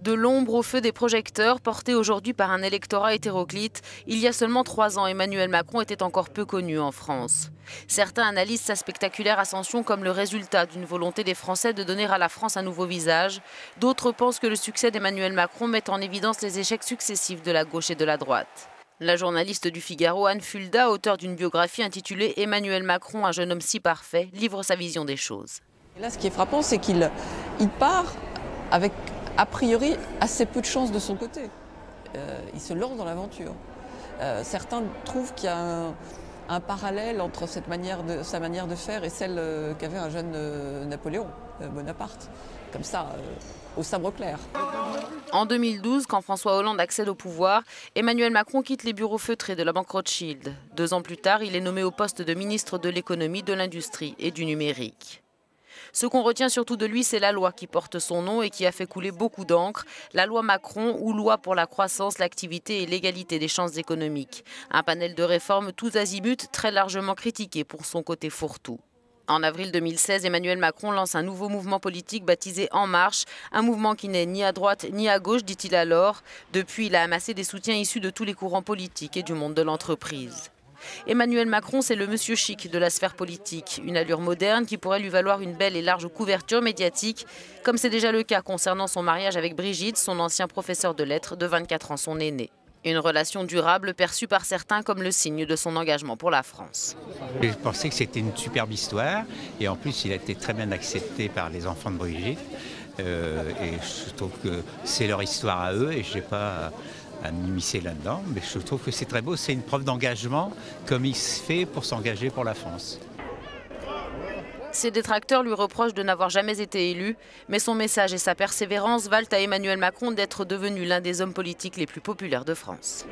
De l'ombre au feu des projecteurs, porté aujourd'hui par un électorat hétéroclite, il y a seulement 3 ans, Emmanuel Macron était encore peu connu en France. Certains analysent sa spectaculaire ascension comme le résultat d'une volonté des Français de donner à la France un nouveau visage. D'autres pensent que le succès d'Emmanuel Macron met en évidence les échecs successifs de la gauche et de la droite. La journaliste du Figaro, Anne Fulda, auteure d'une biographie intitulée « Emmanuel Macron, un jeune homme si parfait », livre sa vision des choses. Et là, ce qui est frappant, c'est qu'il part avec a priori assez peu de chance de son côté. Il se lance dans l'aventure. Certains trouvent qu'il y a un parallèle entre sa manière de faire et celle qu'avait un jeune Napoléon Bonaparte, comme ça, au sabre clair. En 2012, quand François Hollande accède au pouvoir, Emmanuel Macron quitte les bureaux feutrés de la banque Rothschild. 2 ans plus tard, il est nommé au poste de ministre de l'économie, de l'industrie et du numérique. Ce qu'on retient surtout de lui, c'est la loi qui porte son nom et qui a fait couler beaucoup d'encre, la loi Macron ou loi pour la croissance, l'activité et l'égalité des chances économiques. Un panel de réformes tous azimuts très largement critiqué pour son côté fourre-tout. En avril 2016, Emmanuel Macron lance un nouveau mouvement politique baptisé En Marche, un mouvement qui n'est ni à droite ni à gauche, dit-il alors. Depuis, il a amassé des soutiens issus de tous les courants politiques et du monde de l'entreprise. Emmanuel Macron, c'est le monsieur chic de la sphère politique, une allure moderne qui pourrait lui valoir une belle et large couverture médiatique, comme c'est déjà le cas concernant son mariage avec Brigitte, son ancien professeur de lettres de 24 ans, son aîné. Une relation durable perçue par certains comme le signe de son engagement pour la France. Je pensais que c'était une superbe histoire et en plus il a été très bien accepté par les enfants de Brigitte et je trouve que c'est leur histoire à eux et je n'ai pas à m'immiscer là-dedans, mais je trouve que c'est très beau, c'est une preuve d'engagement comme il se fait pour s'engager pour la France. Ses détracteurs lui reprochent de n'avoir jamais été élu, mais son message et sa persévérance valent à Emmanuel Macron d'être devenu l'un des hommes politiques les plus populaires de France.